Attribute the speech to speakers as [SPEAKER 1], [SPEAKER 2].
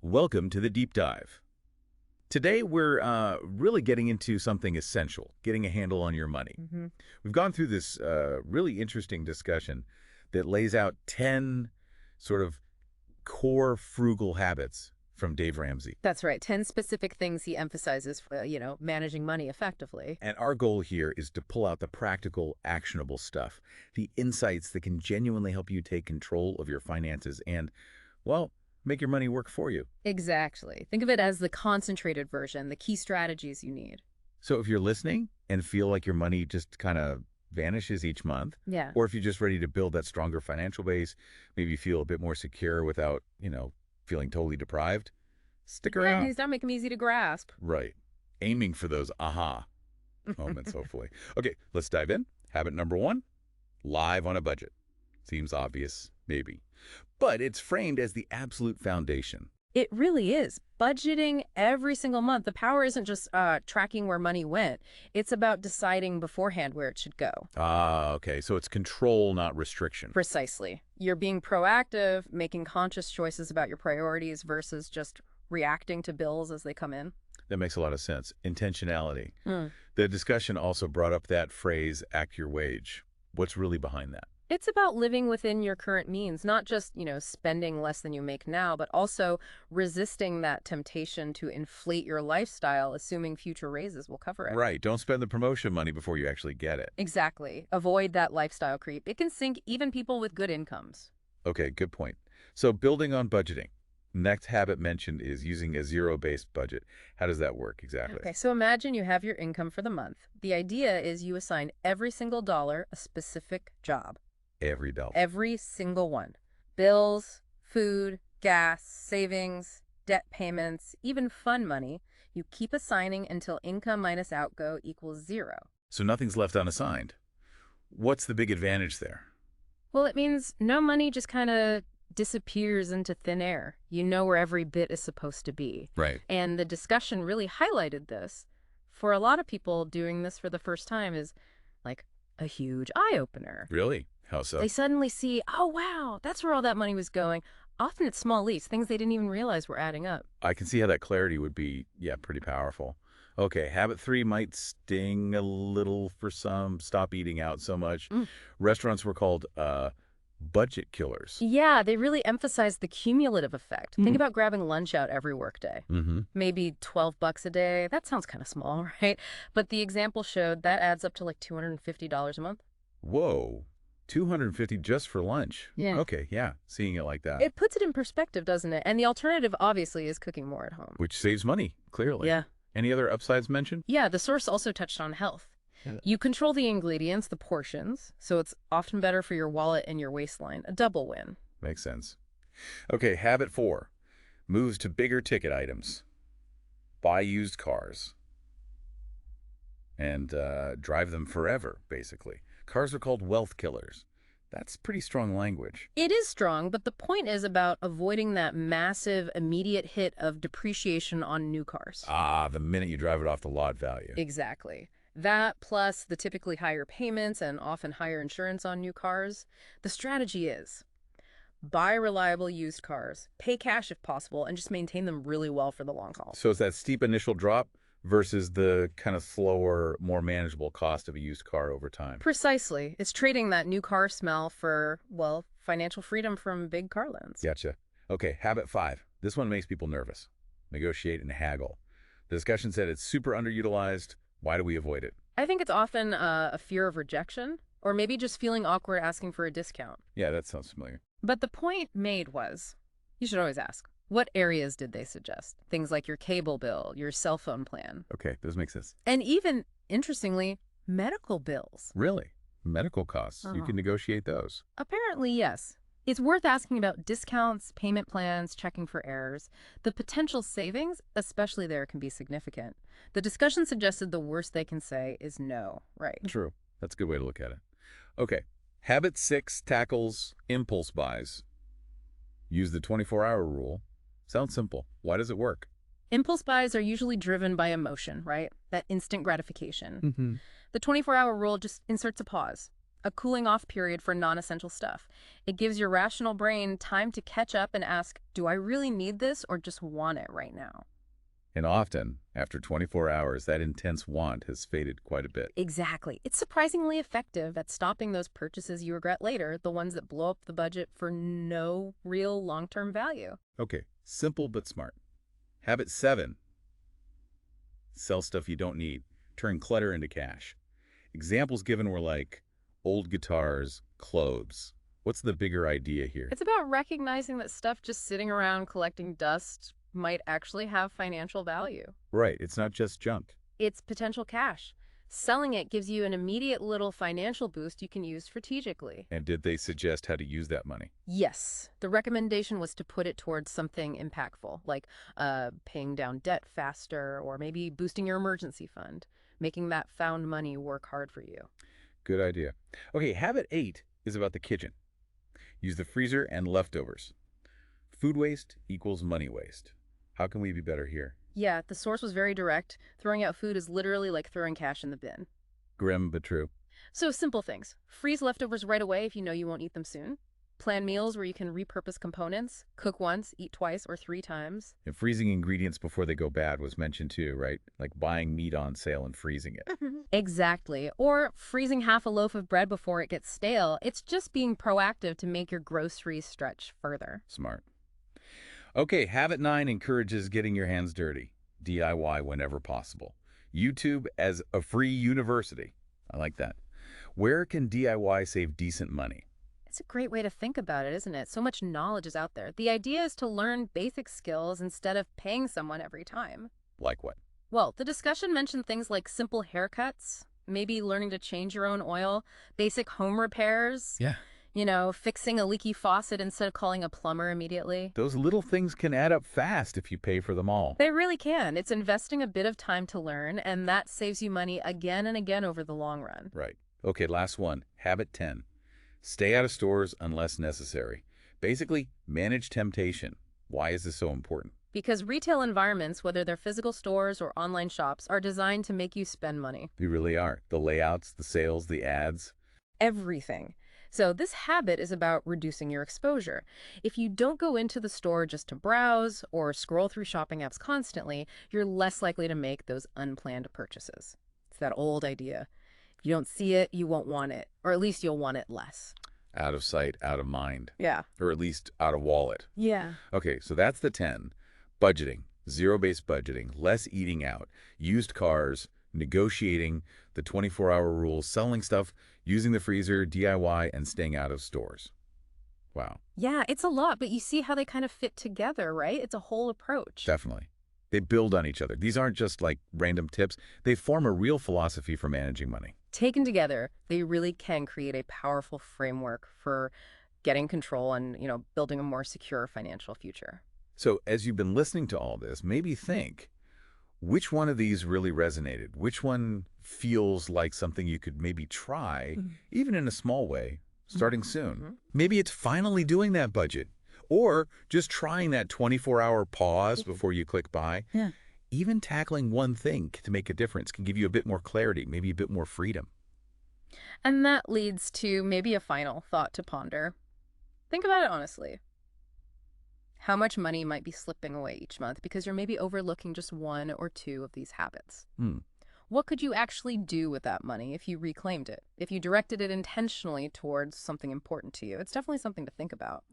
[SPEAKER 1] Welcome to the Deep Dive. Today, we're really getting into something essential, getting a handle on your money. We've gone through this really interesting discussion that lays out 10 sort of core frugal habits from Dave Ramsey.
[SPEAKER 2] That's right. 10 specific things he emphasizes for, managing money effectively.
[SPEAKER 1] And our goal here is to pull out the practical, actionable stuff, the insights that can genuinely help you take control of your finances and, well, make your money work for you.
[SPEAKER 2] Exactly. Think of it as the concentrated version, the key strategies you need.
[SPEAKER 1] So if you're listening and feel like your money just kind of vanishes each month,
[SPEAKER 2] Yeah.
[SPEAKER 1] or if you're just ready to build that stronger financial base, maybe you feel a bit more secure without, feeling totally deprived, stick around.
[SPEAKER 2] He's not making them easy to grasp.
[SPEAKER 1] Right. Aiming for those aha moments, hopefully. Okay, let's dive in. Habit number 1, live on a budget. Seems obvious, maybe. But it's framed as the absolute foundation.
[SPEAKER 2] It really is. Budgeting every single month. The power isn't just tracking where money went. It's about deciding beforehand where it should go.
[SPEAKER 1] Ah, okay. So it's control, not restriction.
[SPEAKER 2] Precisely. You're being proactive, making conscious choices about your priorities versus just reacting to bills as they come in.
[SPEAKER 1] That makes a lot of sense. Intentionality. The discussion also brought up that phrase, act your wage. What's really behind that?
[SPEAKER 2] It's about living within your current means, not just, spending less than you make now, but also resisting that temptation to inflate your lifestyle, assuming future raises will cover it.
[SPEAKER 1] Right. Don't spend the promotion money before you actually get it.
[SPEAKER 2] Exactly. Avoid that lifestyle creep. It can sink even people with good incomes.
[SPEAKER 1] Okay, good point. So building on budgeting. Next habit mentioned is using a zero-based budget. How does that work exactly?
[SPEAKER 2] Okay, so imagine you have your income for the month. The idea is you assign every single dollar a specific job.
[SPEAKER 1] Every dollar.
[SPEAKER 2] Every single one. Bills, food, gas, savings, debt payments, even fun money. You keep assigning until income minus outgo equals 0.
[SPEAKER 1] So nothing's left unassigned. What's the big advantage there?
[SPEAKER 2] Well, it means no money just kind of disappears into thin air. You know where every bit is supposed to be.
[SPEAKER 1] Right.
[SPEAKER 2] And the discussion really highlighted this. For a lot of people, doing this for the first time is like a huge eye-opener.
[SPEAKER 1] Really? How so?
[SPEAKER 2] They suddenly see, oh, wow, that's where all that money was going. Often it's small leaps, things they didn't even realize were adding up.
[SPEAKER 1] I can see how that clarity would be, pretty powerful. Okay, habit 3 might sting a little for some. Stop eating out so much. Restaurants were called budget killers.
[SPEAKER 2] Yeah, they really emphasize the cumulative effect. Think about grabbing lunch out every workday. Maybe $12 a day. That sounds kind of small, right? But the example showed that adds up to like $250 a month.
[SPEAKER 1] Whoa. $250 just for lunch.
[SPEAKER 2] Yeah.
[SPEAKER 1] Okay, yeah, seeing it like that.
[SPEAKER 2] It puts it in perspective, doesn't it? And the alternative, obviously, is cooking more at home.
[SPEAKER 1] Which saves money, clearly.
[SPEAKER 2] Yeah.
[SPEAKER 1] Any other upsides mentioned?
[SPEAKER 2] Yeah, the source also touched on health. You control the ingredients, the portions, so it's often better for your wallet and your waistline. A double win.
[SPEAKER 1] Makes sense. Okay, habit 4. Moves to bigger ticket items. Buy used cars. And drive them forever, basically. Cars are called wealth killers. That's pretty strong language.
[SPEAKER 2] It is strong, but the point is about avoiding that massive, immediate hit of depreciation on new cars.
[SPEAKER 1] Ah, the minute you drive it off the lot value.
[SPEAKER 2] Exactly. That plus the typically higher payments and often higher insurance on new cars. The strategy is buy reliable used cars, pay cash if possible, and just maintain them really well for the long haul.
[SPEAKER 1] So it's that steep initial drop versus the kind of slower, more manageable cost of a used car over time.
[SPEAKER 2] Precisely. It's trading that new car smell for, well, financial freedom from big car loans.
[SPEAKER 1] Gotcha. Okay, habit 5. This one makes people nervous. Negotiate and haggle. The discussion said it's super underutilized. Why do we avoid it?
[SPEAKER 2] I think it's often a fear of rejection, or maybe just feeling awkward asking for a discount.
[SPEAKER 1] Yeah, that sounds familiar.
[SPEAKER 2] But the point made was, you should always ask, what areas did they suggest? Things like your cable bill, your cell phone plan.
[SPEAKER 1] Okay, those make sense.
[SPEAKER 2] And even, interestingly, medical bills.
[SPEAKER 1] Really? Medical costs. You can negotiate those.
[SPEAKER 2] Apparently, yes. It's worth asking about discounts, payment plans, checking for errors. The potential savings, especially there, can be significant. The discussion suggested the worst they can say is no, right?
[SPEAKER 1] True. That's a good way to look at it. Okay. Habit 6 tackles impulse buys. Use the 24-hour rule. Sounds simple. Why does it work?
[SPEAKER 2] Impulse buys are usually driven by emotion, right? That instant gratification. The 24-hour rule just inserts a pause. a cooling off period for non-essential stuff. It gives your rational brain time to catch up and ask, do I really need this or just want it right now?
[SPEAKER 1] And often, after 24 hours, that intense want has faded quite a bit.
[SPEAKER 2] Exactly. It's surprisingly effective at stopping those purchases you regret later, the ones that blow up the budget for no real long-term value.
[SPEAKER 1] Okay, simple but smart. Habit 7. Sell stuff you don't need. Turn clutter into cash. Examples given were like old guitars, clothes. What's the bigger idea here?
[SPEAKER 2] It's about recognizing that stuff just sitting around collecting dust might actually have financial value.
[SPEAKER 1] Right, it's not just junk.
[SPEAKER 2] It's potential cash. Selling it gives you an immediate little financial boost you can use strategically.
[SPEAKER 1] And did they suggest how to use that money?
[SPEAKER 2] Yes, the recommendation was to put it towards something impactful, like paying down debt faster or maybe boosting your emergency fund, making that found money work hard for you.
[SPEAKER 1] Good idea. Okay, habit 8 is about the kitchen. Use the freezer and leftovers. Food waste equals money waste. How can we be better here?
[SPEAKER 2] Yeah, the source was very direct. Throwing out food is literally like throwing cash in the bin.
[SPEAKER 1] Grim but true.
[SPEAKER 2] So simple things. Freeze leftovers right away if you know you won't eat them soon. Plan meals where you can repurpose components. Cook once, eat twice or 3 times.
[SPEAKER 1] And freezing ingredients before they go bad was mentioned too, right? Like buying meat on sale and freezing it.
[SPEAKER 2] Exactly. Or freezing half a loaf of bread before it gets stale. It's just being proactive to make your groceries stretch further.
[SPEAKER 1] Smart. Okay, habit 9 encourages getting your hands dirty. DIY whenever possible. YouTube as a free university. I like that. Where can DIY save decent money?
[SPEAKER 2] It's a great way to think about it, isn't it? So much knowledge is out there. The idea is to learn basic skills instead of paying someone every time.
[SPEAKER 1] Like what?
[SPEAKER 2] Well, the discussion mentioned things like simple haircuts, maybe learning to change your own oil, basic home repairs,
[SPEAKER 1] Yeah.
[SPEAKER 2] fixing a leaky faucet instead of calling a plumber immediately.
[SPEAKER 1] Those little things can add up fast if you pay for them all.
[SPEAKER 2] They really can. It's investing a bit of time to learn, and that saves you money again and again over the long run.
[SPEAKER 1] Right. Okay, last one. Habit 10. Stay out of stores unless necessary. Basically, manage temptation. Why is this so important?
[SPEAKER 2] Because retail environments, whether they're physical stores or online shops, are designed to make you spend money.
[SPEAKER 1] They really are. The layouts, the sales, the ads.
[SPEAKER 2] Everything. So this habit is about reducing your exposure. If you don't go into the store just to browse or scroll through shopping apps constantly, you're less likely to make those unplanned purchases. It's that old idea. If you don't see it, you won't want it, or at least you'll want it less.
[SPEAKER 1] Out of sight, out of mind.
[SPEAKER 2] Yeah.
[SPEAKER 1] Or at least out of wallet.
[SPEAKER 2] Yeah.
[SPEAKER 1] Okay, so that's the 10. Budgeting, zero-based budgeting, less eating out, used cars, negotiating, the 24-hour rule, selling stuff, using the freezer, DIY, and staying out of stores. Wow.
[SPEAKER 2] Yeah, it's a lot, but you see how they kind of fit together, right? It's a whole approach.
[SPEAKER 1] Definitely. They build on each other. These aren't just like random tips. They form a real philosophy for managing money.
[SPEAKER 2] Taken together, they really can create a powerful framework for getting control and, building a more secure financial future.
[SPEAKER 1] So as you've been listening to all this, maybe think, which one of these really resonated? Which one feels like something you could maybe try, even in a small way, starting soon? Maybe it's finally doing that budget, or just trying that 24-hour pause before you click buy.
[SPEAKER 2] Yeah.
[SPEAKER 1] Even tackling one thing to make a difference can give you a bit more clarity, maybe a bit more freedom.
[SPEAKER 2] And that leads to maybe a final thought to ponder. Think about it honestly. How much money might be slipping away each month because you're maybe overlooking just 1 or 2 of these habits? What could you actually do with that money if you reclaimed it? If you directed it intentionally towards something important to you? It's definitely something to think about.